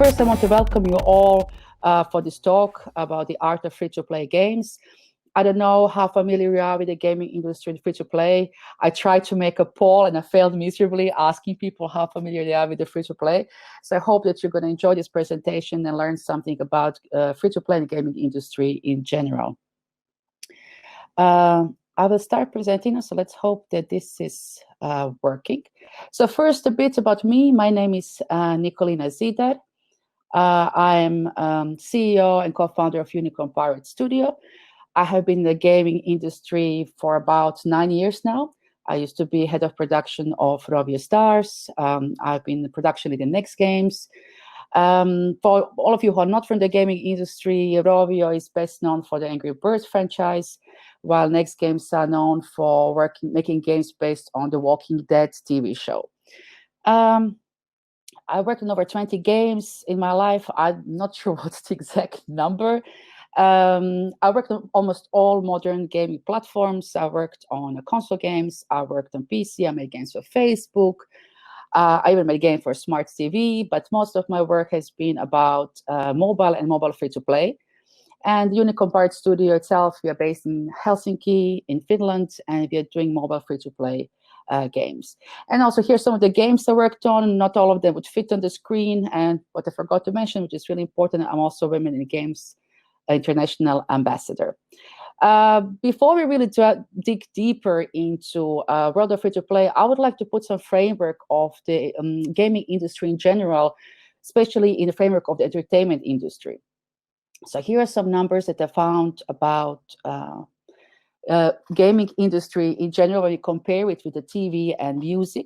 first, I want to welcome you all for this talk about the art of free-to-play games. I don't know how familiar you are with the gaming industry and free-to-play. I tried to make a poll and I failed miserably asking people how familiar they are with the free-to-play. So I hope that you're going to enjoy this presentation and learn something about free-to-play and the gaming industry in general. I will start presenting, so let's hope that this is working. So first, a bit about me. My name is Nikolina Zidar. I am CEO and co-founder of Unicorn Pirate Studio. I have been in the gaming industry for about 9 years now. I used to be head of production of UPPSTART. I've been in production in the Next Games. For all of you who are not from the gaming industry, Rovio is best known for the Angry Birds franchise, while Next Games are known for making games based on the Walking Dead TV show. I worked on over 20 games in my life. I'm not sure what's the exact number. I worked on almost all modern gaming platforms. I worked on console games. I worked on PC. I made games for Facebook. I even made a game for Smart TV, but most of my work has been about mobile and mobile free-to-play. And Unicorn Pirate Studio itself, we are based in Helsinki, in Finland, and we are doing mobile free-to-play games. And also here's some of the games I worked on. Not all of them would fit on the screen. And what I forgot to mention, which is really important, I'm also Women in Games International Ambassador. Before we really dig deeper into world of free-to-play, I would like to put some framework of the gaming industry in general, especially in the framework of the entertainment industry. So here are some numbers that I found about gaming industry in general when you compare it with the TV and music.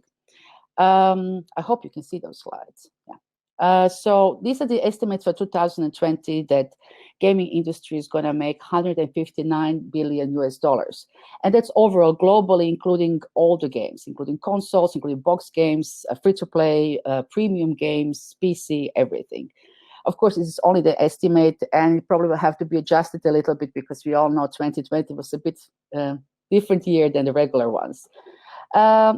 I hope you can see those slides. Yeah. So these are the estimates for 2020 that gaming industry is going to make $159 billion US. And that's overall globally, including all the games, including consoles, including box games, free-to-play, premium games, PC, everything. Of course, this is only the estimate, and it probably will have to be adjusted a little bit because we all know 2020 was a bit different year than the regular ones. I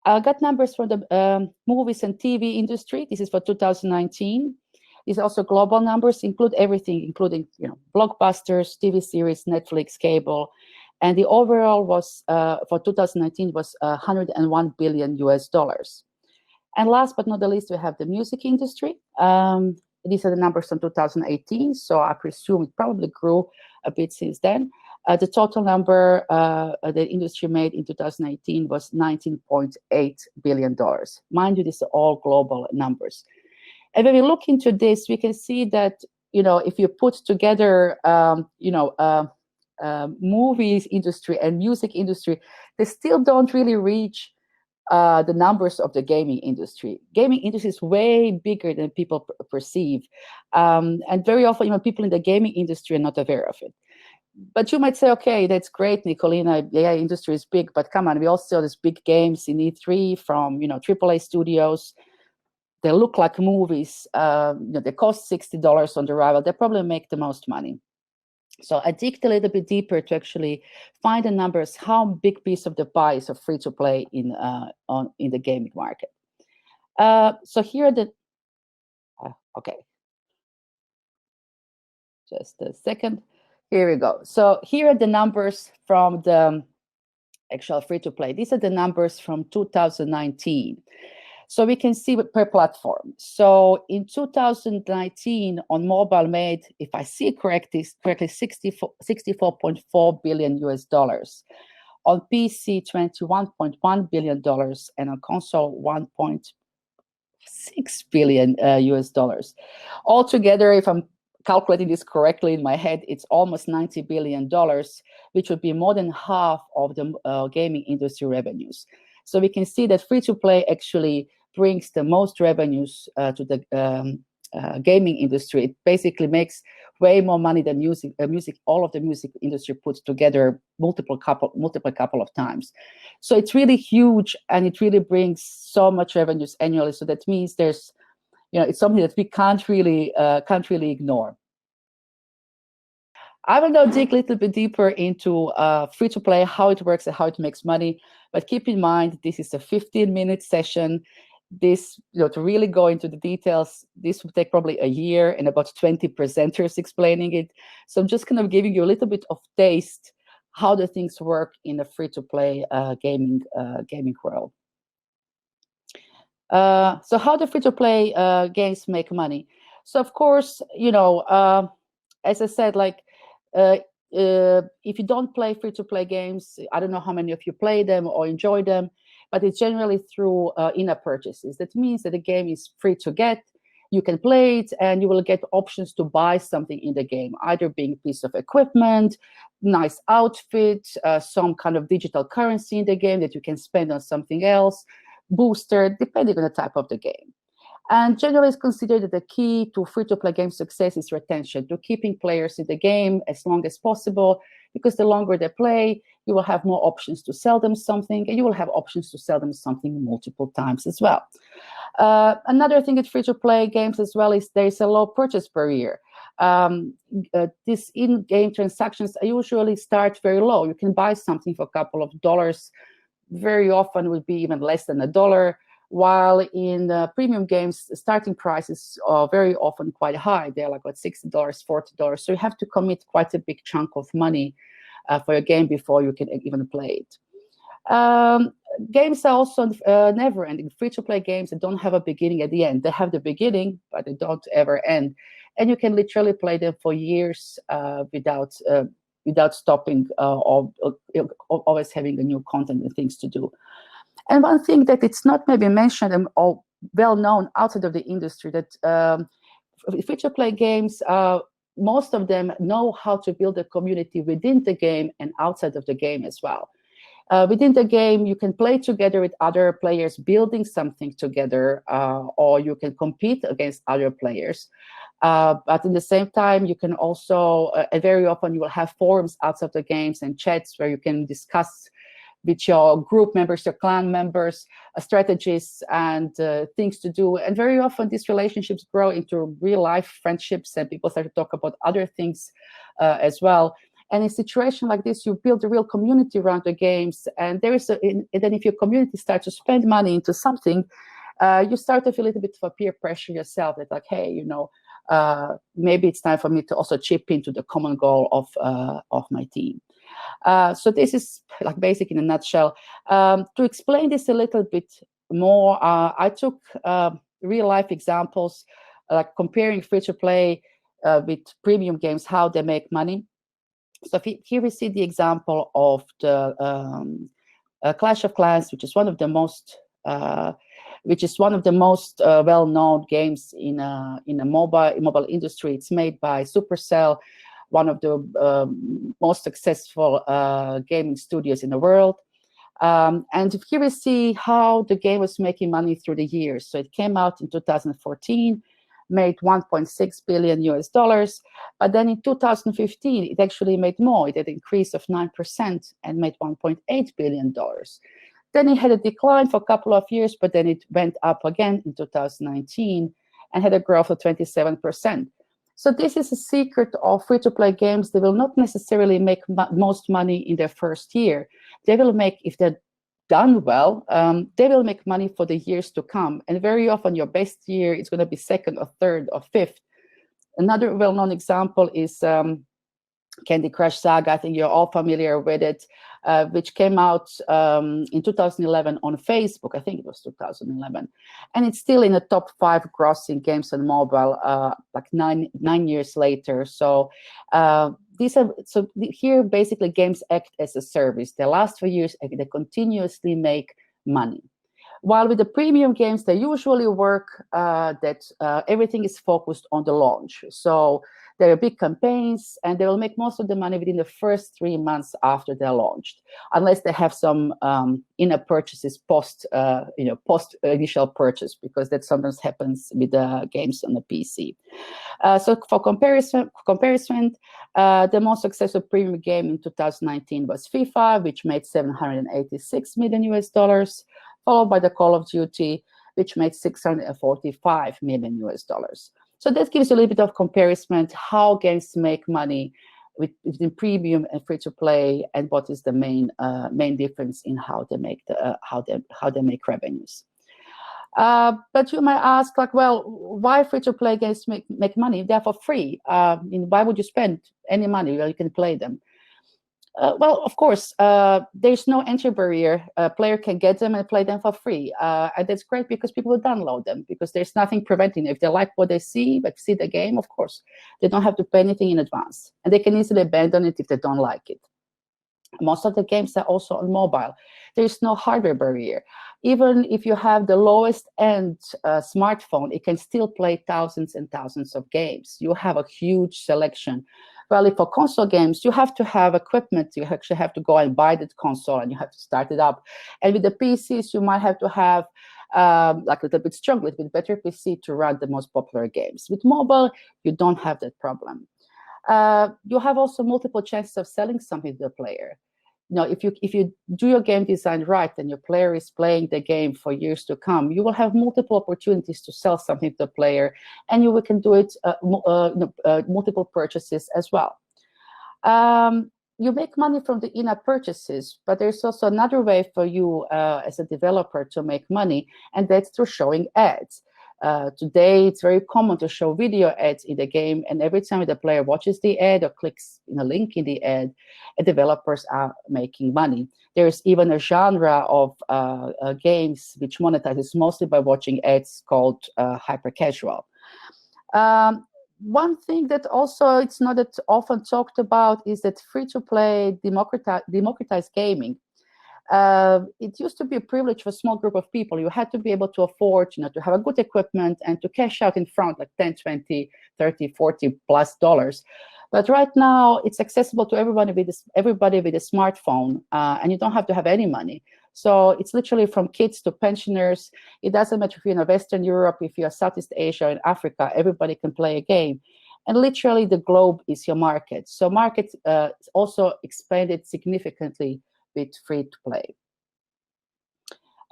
got numbers from the movies and TV industry. This is for 2019. These are also global numbers, include everything, including blockbusters, TV series, Netflix, cable, and the overall was for 2019 was $101 billion US. And last but not the least, we have the music industry. These are the numbers from 2018, so I presume it probably grew a bit since then. The total number the industry made in 2018 was $19.8 billion. Mind you, these are all global numbers. And when we look into this, we can see that, if you put together, movies industry and music industry, they still don't really reach the numbers of the gaming industry. Gaming industry is way bigger than people perceive. And very often, people in the gaming industry are not aware of it. But you might say, okay, that's great, Nikolina, yeah, industry is big, but come on, we also have these big games in E3 from, AAA studios. They look like movies. They cost $60 on the arrival. They probably make the most money. So I digged a little bit deeper to actually find the numbers, how big piece of the pie is of free-to-play in the gaming market. So here are the, okay, just a second. Here we go. So here are the numbers from the actual free-to-play. These are the numbers from 2019. So we can see per platform. So in 2019, on mobile made, if I see it correctly, $64.4 billion US. On PC, $21.1 billion, and on console, $1.6 billion US. Altogether, if I'm calculating this correctly in my head, it's almost $90 billion, which would be more than half of the gaming industry revenues. So we can see that free-to-play actually brings the most revenues to the gaming industry. It basically makes way more money than music. All of the music industry puts together multiple couple of times. So it's really huge, and it really brings so much revenues annually. So that means there's, it's something that we can't really ignore. I will now dig a little bit deeper into free-to-play, how it works and how it makes money. But keep in mind, this is a 15-minute session. this, to really go into the details, this would take probably a year and about 20 presenters explaining it. So I'm just kind of giving you a little bit of taste how the things work in a free-to-play gaming world. So how the free-to-play games make money? So of course, as I said, like if you don't play free-to-play games, I don't know how many of you play them or enjoy them, but it's generally through in-app purchases. That means that the game is free to get. You can play it, and you will get options to buy something in the game, either being a piece of equipment, nice outfit, some kind of digital currency in the game that you can spend on something else, booster, depending on the type of the game. And generally, it's considered that the key to free-to-play game success is retention, to keeping players in the game as long as possible, because the longer they play, you will have more options to sell them something, and you will have options to sell them something multiple times as well. Another thing with free-to-play games as well is there is a low purchase barrier. These in-game transactions usually start very low. You can buy something for a couple of dollars. Very often would be even less than $1. While in premium games, starting prices are very often quite high. They're like what, $60, $40. So you have to commit quite a big chunk of money for a game before you can even play it. Games are also never-ending. Free-to-play games that don't have a beginning at the end. They have the beginning, but they don't ever end. And you can literally play them for years without stopping or always having a new content and things to do. And one thing that it's not maybe mentioned or well known outside of the industry, that free-to-play games, most of them know how to build a community within the game and outside of the game as well. Within the game, you can play together with other players, building something together, or you can compete against other players. But in the same time, you can also, very often you will have forums outside the games and chats where you can discuss with your group members, your clan members, strategies and things to do. And very often these relationships grow into real life friendships, and people start to talk about other things as well. And in a situation like this, you build a real community around the games. And there is and then if your community starts to spend money into something, you start to feel a little bit of a peer pressure yourself. That like, hey, maybe it's time for me to also chip into the common goal of my team. So this is like basic in a nutshell. To explain this a little bit more, I took real life examples, like comparing free-to-play with premium games, how they make money. So here we see the example of the Clash of Clans, which is one of the most well-known games in a mobile industry. It's made by Supercell, one of the most successful gaming studios in the world. And here we see how the game was making money through the years. So it came out in 2014, made $1.6 billion, but then in 2015, it actually made more. It had an increase of 9% and made $1.8 billion. Then it had a decline for a couple of years, but then it went up again in 2019 and had a growth of 27%. So this is a secret of free-to-play games. They will not necessarily make most money in their first year. They will make, if they're done well, they will make money for the years to come. And very often your best year is going to be second or third or fifth. Another well-known example is Candy Crush Saga. I think you're all familiar with it, which came out in 2011 on Facebook. I think it was 2011. And it's still in the top 5 grossing games on mobile, like nine years later. So here basically games act as a service. They last for years and they continuously make money. While with the premium games, they usually work that everything is focused on the launch. So there are big campaigns, and they will make most of the money within the first 3 months after they're launched, unless they have some in-app purchases post initial purchase, because that sometimes happens with the games on the PC. So for comparison, the most successful premium game in 2019 was FIFA, which made $786 million, followed by the Call of Duty, which made $645 million. So that gives you a little bit of comparison how games make money within premium and free-to-play, and what is the main difference in how they make how they make revenues. But you might ask, like, well, why free-to-play games make money? They're for free. Why would you spend any money? You can play them. Well, of course, there's no entry barrier. A player can get them and play them for free. And that's great because people will download them because there's nothing preventing them. If they like what they see, like see the game, of course, they don't have to pay anything in advance. And they can easily abandon it if they don't like it. Most of the games are also on mobile. There's no hardware barrier. Even if you have the lowest end smartphone, it can still play thousands and thousands of games. You have a huge selection. Well, for console games, you have to have equipment. You actually have to go and buy the console and you have to start it up. And with the PCs, you might have to have like a little bit stronger, a little bit better PC to run the most popular games. With mobile, you don't have that problem. You have also multiple chances of selling something to the player. If you do your game design right and your player is playing the game for years to come, you will have multiple opportunities to sell something to the player, and you can do it multiple purchases as well. You make money from the in-app purchases, but there's also another way for you as a developer to make money, and that's through showing ads. Today, it's very common to show video ads in the game, and every time the player watches the ad or clicks a link in the ad, developers are making money. There's even a genre of games which monetizes mostly by watching ads called hyper-casual. One thing that also it's not that often talked about is that free-to-play democratized gaming. It used to be a privilege for a small group of people. You had to be able to afford, to have a good equipment and to cash out in front like 10, 20, 30, 40 plus dollars. But right now, it's accessible to everybody with a smartphone, and you don't have to have any money. So it's literally from kids to pensioners. It doesn't matter if you're in Western Europe, if you're Southeast Asia, in Africa, everybody can play a game. And literally, the globe is your market. So market also expanded significantly with free-to-play.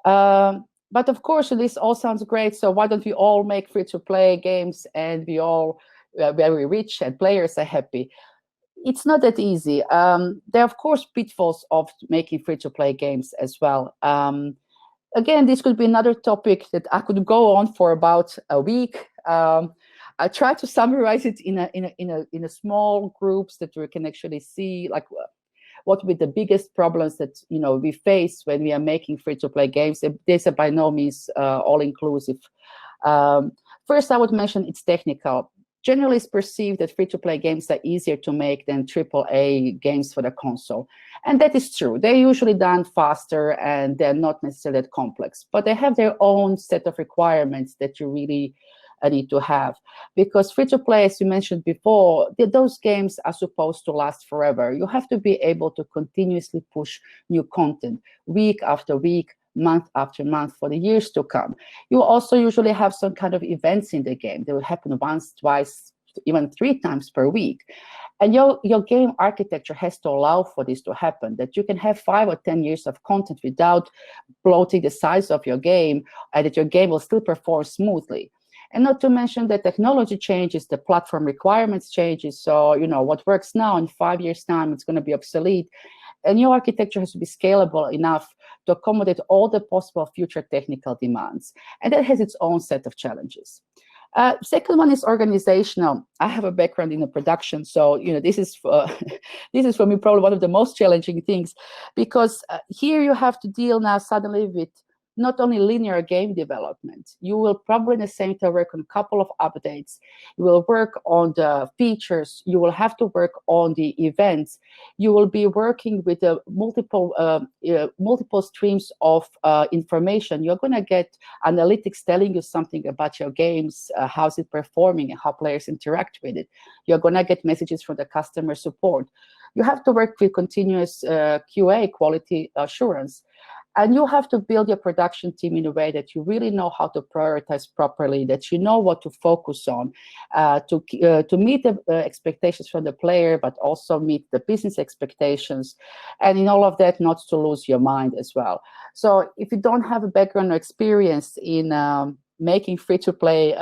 But of course, this all sounds great. So why don't we all make free-to-play games and we all very rich and players are happy? It's not that easy. There are, of course, pitfalls of making free-to-play games as well. Again, this could be another topic that I could go on for about a week. I try to summarize it in a small groups that we can actually see, like what would be the biggest problems that we face when we are making free-to-play games. These are by no means all-inclusive. First, I would mention it's technical. Generally, it's perceived that free-to-play games are easier to make than AAA games for the console. And that is true. They're usually done faster and they're not necessarily that complex, but they have their own set of requirements that you really need to have. Because free-to-play, as you mentioned before, those games are supposed to last forever. You have to be able to continuously push new content week after week, month after month for the years to come. You also usually have some kind of events in the game. They will happen once, twice, even 3 times per week. And your game architecture has to allow for this to happen, that you can have 5 or 10 years of content without bloating the size of your game, and that your game will still perform smoothly. And not to mention that technology changes, the platform requirements changes. So, what works now in 5 years' time, it's going to be obsolete. And your architecture has to be scalable enough to accommodate all the possible future technical demands. And that has its own set of challenges. Second one is organizational. I have a background in the production, so this is for me probably one of the most challenging things, because here you have to deal now suddenly with not only linear game development. You will probably in the same time work on a couple of updates. You will work on the features. You will have to work on the events. You will be working with multiple streams of information. You're going to get analytics telling you something about your games, how's it performing, and how players interact with it. You're going to get messages from the customer support. You have to work with continuous QA, quality assurance. And you have to build your production team in a way that you really know how to prioritize properly, that you know what to focus on, to meet the expectations from the player, but also meet the business expectations. And in all of that, not to lose your mind as well. So if you don't have a background or experience in making free-to-play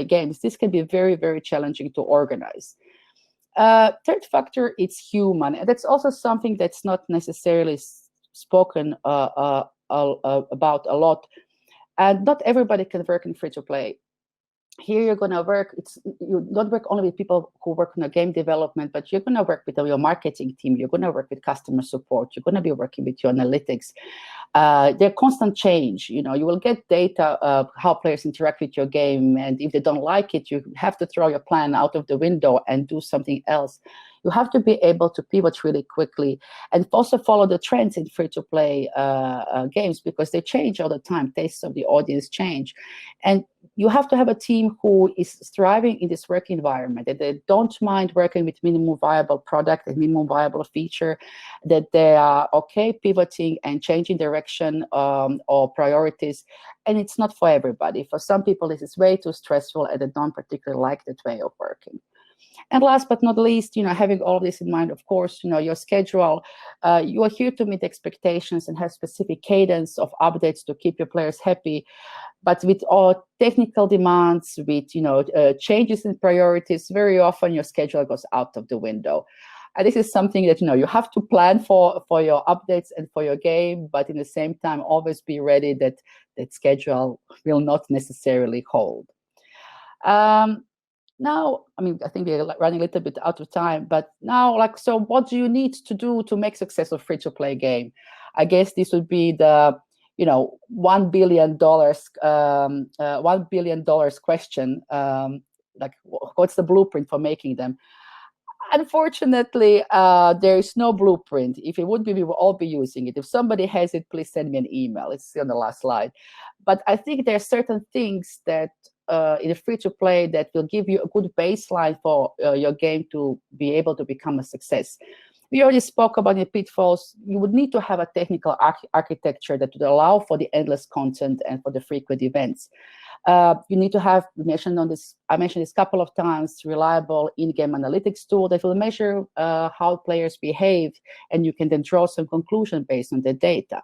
games, this can be very, very challenging to organize. Third factor, it's human. And that's also something that's not necessarily spoken about a lot. And not everybody can work in free-to-play. Here you're going to work, you don't work only with people who work on a game development, but you're going to work with your marketing team, you're going to work with customer support, you're going to be working with your analytics. They're constant change. You will get data of how players interact with your game, and if they don't like it, you have to throw your plan out of the window and do something else. You have to be able to pivot really quickly and also follow the trends in free-to-play games, because they change all the time. Tastes of the audience change. And you have to have a team who is thriving in this work environment, that they don't mind working with minimum viable product and minimum viable feature, that they are okay pivoting and changing direction or priorities. And it's not for everybody. For some people, this is way too stressful and they don't particularly like that way of working. And last but not least, having all of this in mind, of course, your schedule, you are here to meet expectations and have specific cadence of updates to keep your players happy. But with all technical demands, with changes in priorities, very often your schedule goes out of the window. And this is something that you have to plan for your updates and for your game, but in the same time, always be ready that that schedule will not necessarily hold. Now, I think we're running a little bit out of time, but now, so what do you need to do to make success of free-to-play game? I guess this would be the, $1 billion, $1 billion question. What's the blueprint for making them? Unfortunately, there is no blueprint. If it would be, we will all be using it. If somebody has it, please send me an email. It's on the last slide. But I think there are certain things that in a free-to-play that will give you a good baseline for your game to be able to become a success. We already spoke about the pitfalls. You would need to have a technical architecture that would allow for the endless content and for the frequent events. You need to have, I mentioned this a couple of times, reliable in-game analytics tool that will measure how players behave, and you can then draw some conclusion based on the data.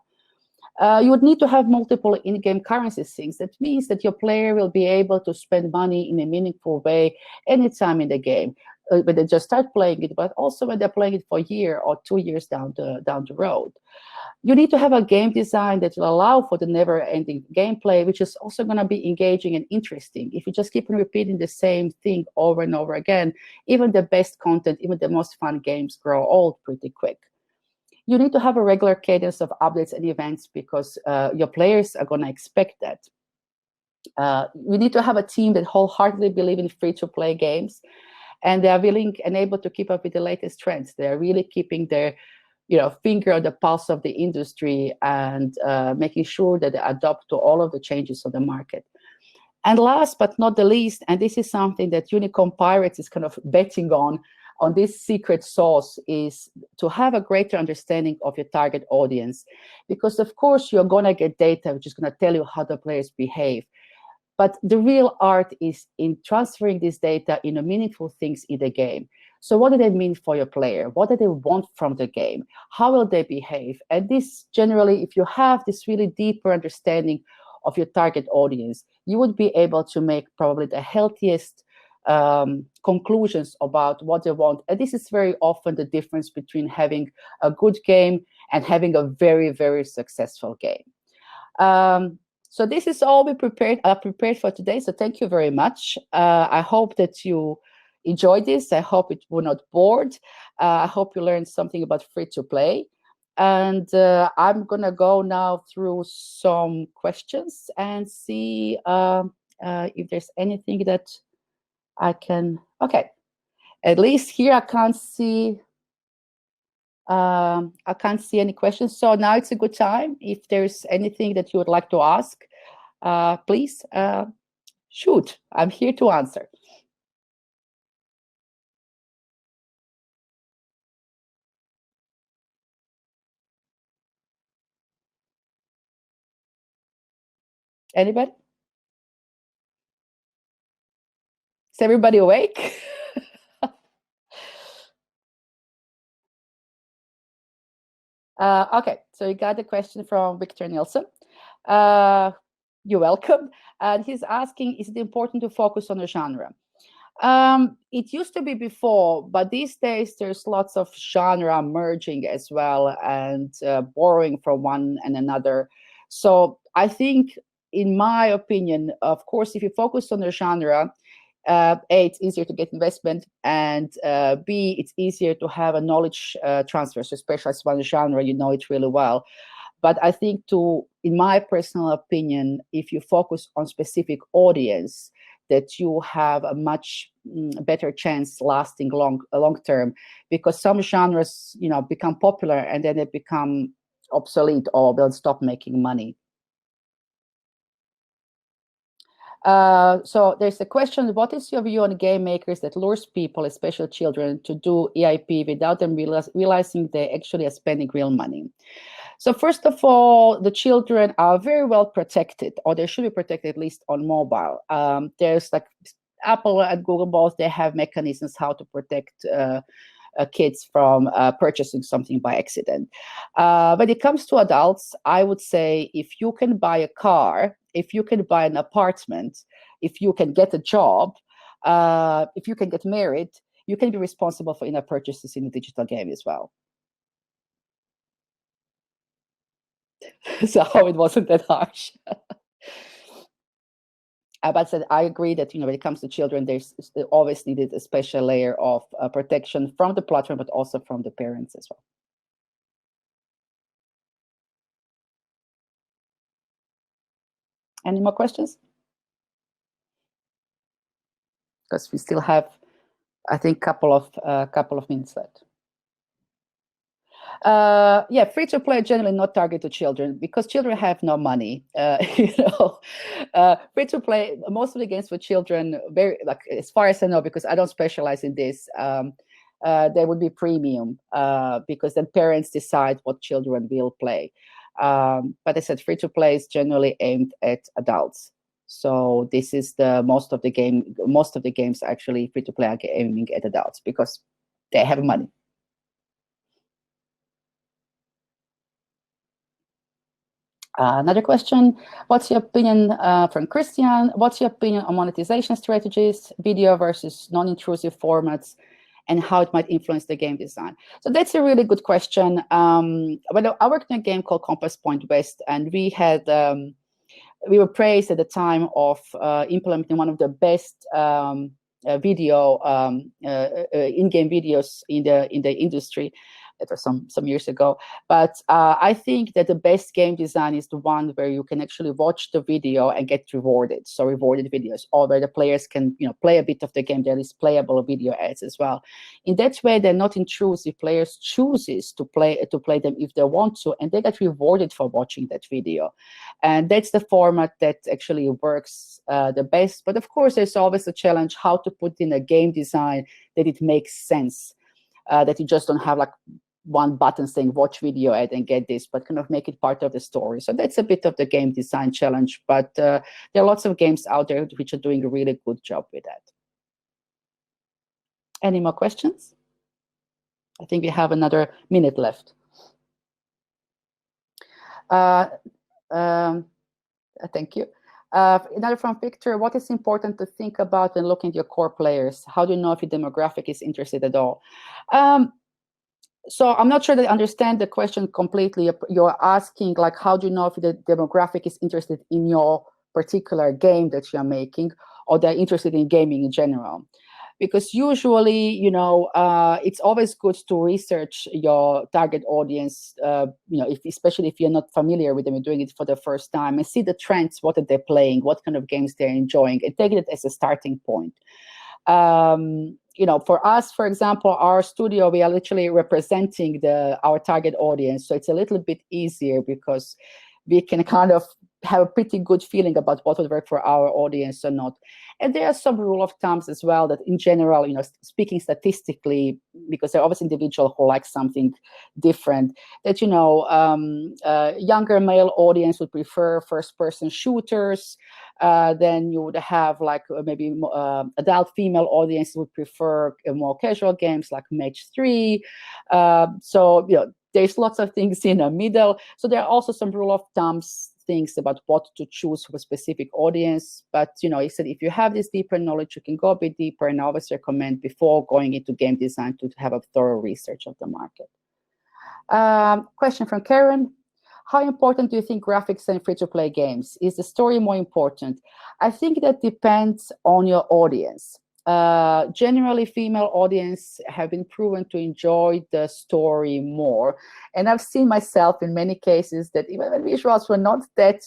You would need to have multiple in-game currency sinks. That means that your player will be able to spend money in a meaningful way anytime in the game, when they just start playing it, but also when they're playing it for a year or 2 years down the road. You need to have a game design that will allow for the never-ending gameplay, which is also going to be engaging and interesting. If you just keep on repeating the same thing over and over again, even the best content, even the most fun games grow old pretty quick. You need to have a regular cadence of updates and events, because your players are going to expect that. You need to have a team that wholeheartedly believe in free-to-play games, and they are willing and able to keep up with the latest trends. They are really keeping their finger on the pulse of the industry and making sure that they adapt to all of the changes of the market. And last but not the least, and this is something that Unicorn Pirates is kind of betting on this secret sauce, is to have a greater understanding of your target audience. Because of course you're going to get data which is going to tell you how the players behave. But the real art is in transferring this data into meaningful things in the game. So what do they mean for your player? What do they want from the game? How will they behave? And this generally, if you have this really deeper understanding of your target audience, you would be able to make probably the healthiest conclusions about what they want. And this is very often the difference between having a good game and having a very, very successful game. So this is all we prepared for today. So thank you very much. I hope that you enjoyed this. I hope it were not bored. I hope you learned something about free-to-play. And I'm going to go now through some questions and see if there's anything that I can. Okay, at least here I can't see. I can't see any questions. So now it's a good time. If there's anything that you would like to ask, please shoot. I'm here to answer. Anybody? Is everybody awake? Okay, so you got a question from Victor Nielsen. You're welcome. And he's asking, is it important to focus on the genre? It used to be before, but these days there's lots of genre merging as well and borrowing from one and another. So I think in my opinion, of course, if you focus on the genre, A, it's easier to get investment, and B, it's easier to have a knowledge transfer. So especially as one genre, you know it really well. But I think in my personal opinion, if you focus on specific audience, that you have a much better chance lasting long term, because some genres, become popular and then they become obsolete or they'll stop making money. So there's a question: what is your view on game makers that lures people, especially children, to do EIP without them realizing they actually are spending real money? So first of all, the children are very well protected, or they should be protected at least on mobile. There's like Apple and Google both, they have mechanisms how to protect kids from purchasing something by accident. When it comes to adults, I would say if you can buy a car, if you can buy an apartment, if you can get a job, if you can get married, you can be responsible for in-app purchases in a digital game as well. So it wasn't that harsh. But I agree that when it comes to children, there's always needed a special layer of protection from the platform, but also from the parents as well. Any more questions? Because we still have, I think, couple of minutes left. Yeah, free to play generally not targeted to children because children have no money. Free to play, most of the games for children, very like as far as I know, because I don't specialize in this, there would be premium because then parents decide what children will play. But I said free to play is generally aimed at adults. So this is most of the games actually free to play are aiming at adults because they have money. Another question, what's your opinion from Christian? What's your opinion on monetization strategies, video versus non-intrusive formats, and how it might influence the game design? So that's a really good question. Well, I worked in a game called Compass Point West, and we had we were praised at the time of implementing one of the best video in-game videos in the industry. It was some years ago, but I think that the best game design is the one where you can actually watch the video and get rewarded. So rewarded videos, or where the players can play a bit of the game. There is playable video ads as well. In that way, they're not intrusive. Players chooses to play them if they want to, and they get rewarded for watching that video. And that's the format that actually works the best. But of course, there's always a challenge how to put in a game design that it makes sense. That you just don't have like one button saying watch video ad and get this, but kind of make it part of the story. So that's a bit of the game design challenge, but there are lots of games out there which are doing a really good job with that. Any more questions? I think we have another minute left. Thank you. Another from Victor, what is important to think about when looking at your core players? How do you know if your demographic is interested at all? So I'm not sure that I understand the question completely. You're asking, like, how do you know if the demographic is interested in your particular game that you're making, or they're interested in gaming in general? Because usually, it's always good to research your target audience, especially if you're not familiar with them, you're doing it for the first time, and see the trends, what are they playing, what kind of games they're enjoying, and take it as a starting point. For us, for example, our studio, we are literally representing our target audience. So it's a little bit easier because we can kind of have a pretty good feeling about what would work for our audience or not. And there are some rule of thumbs as well that in general, speaking statistically, because there are always individuals who like something different, that, younger male audience would prefer first-person shooters. Then you would have like maybe adult female audience would prefer more casual games like Match 3. So, there's lots of things in the middle. So there are also some rule of thumbs things about what to choose for a specific audience. But, he said, if you have this deeper knowledge, you can go a bit deeper. And I always recommend before going into game design to have a thorough research of the market. Question from Karen. How important do you think graphics in free-to-play games? Is the story more important? I think that depends on your audience. Generally, female audience have been proven to enjoy the story more. And I've seen myself in many cases that even when visuals were not that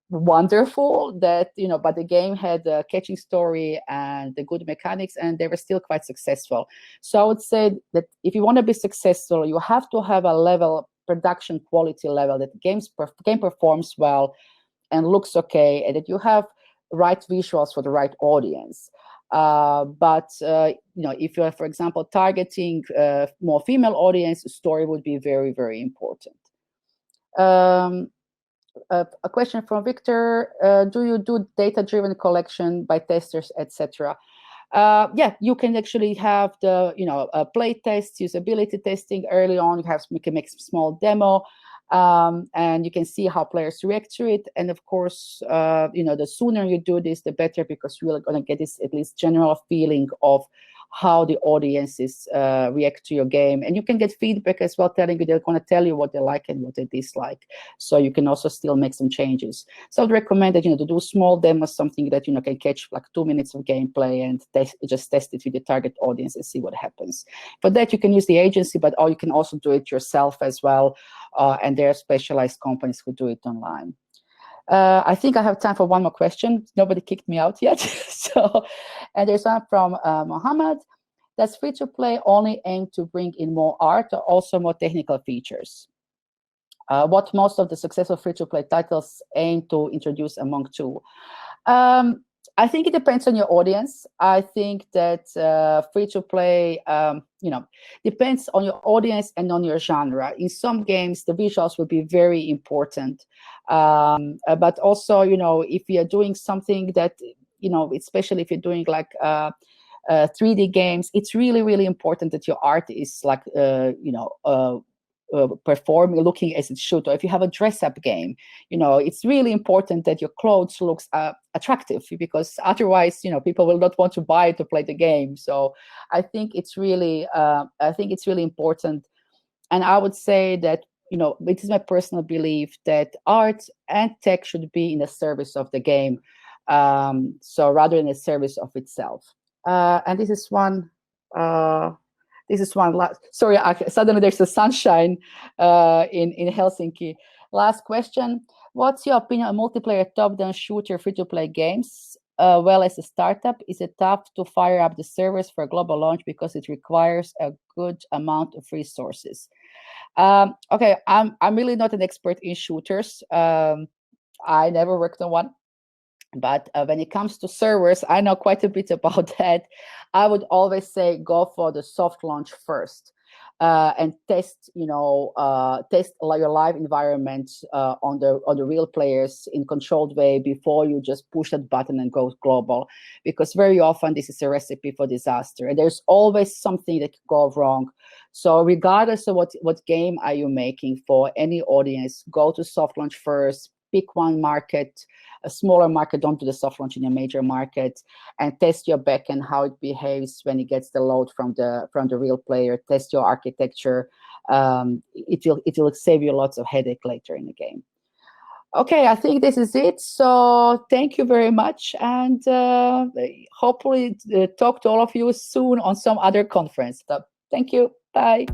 wonderful, that, you know, but the game had a catching story and the good mechanics, and they were still quite successful. So I would say that if you want to be successful, you have to have a level, production quality level, that game performs well and looks okay, and that you have right visuals for the right audience. But you know, if you're, for example, targeting more female audience, story would be very, very important. A question from Victor: do you do data-driven collection by testers, etc.? Yeah, you can actually have the, you know, play tests, usability testing early on. You can make some small demo, and you can see how players react to it. And of course, you know, the sooner you do this, the better, because you're going to get this at least general feeling of how the audiences react to your game. And you can get feedback as well, telling you, they're going to tell you what they like and what they dislike. So you can also still make some changes. So I'd recommend that, you know, to do small demos, something that, you know, can catch like 2 minutes of gameplay and just test it with the target audience and see what happens. For that, you can use the agency, but you can also do it yourself as well. And there are specialized companies who do it online. I think I have time for one more question. Nobody kicked me out yet. So, and there's one from Mohammed. Does free-to-play only aim to bring in more art, or also more technical features? What most of the successful free-to-play titles aim to introduce among two? I think it depends on your audience. I think that free-to-play, you know, depends on your audience and on your genre. In some games, the visuals will be very important. But also, you know, if you're doing something that, you know, especially if you're doing like 3D games, it's really, really important that your art is like, you know, performing, looking as it should. Or if you have a dress-up game, you know, it's really important that your clothes looks attractive, because otherwise, you know, people will not want to buy to play the game. So I think it's really, important. And I would say that, you know, it is my personal belief that art and tech should be in the service of the game, so rather than the service of itself. And this is one. Sorry, suddenly there's a sunshine in Helsinki. Last question: what's your opinion on multiplayer top-down shooter free-to-play games? Well, as a startup, is it tough to fire up the servers for a global launch because it requires a good amount of resources? Okay, I'm really not an expert in shooters. I never worked on one. But when it comes to servers, I know quite a bit about that. I would always say go for the soft launch first, and test, you know, test your live environment on the real players in controlled way before you just push that button and go global, because very often this is a recipe for disaster, and there's always something that could go wrong. So regardless of what game are you making for any audience, go to soft launch first. Pick one market, a smaller market, don't do the soft launch in a major market, and test your backend, how it behaves when it gets the load from the real player. Test your architecture. It will save you lots of headache later in the game. Okay, I think this is it. So thank you very much, and hopefully talk to all of you soon on some other conference. So, thank you. Bye.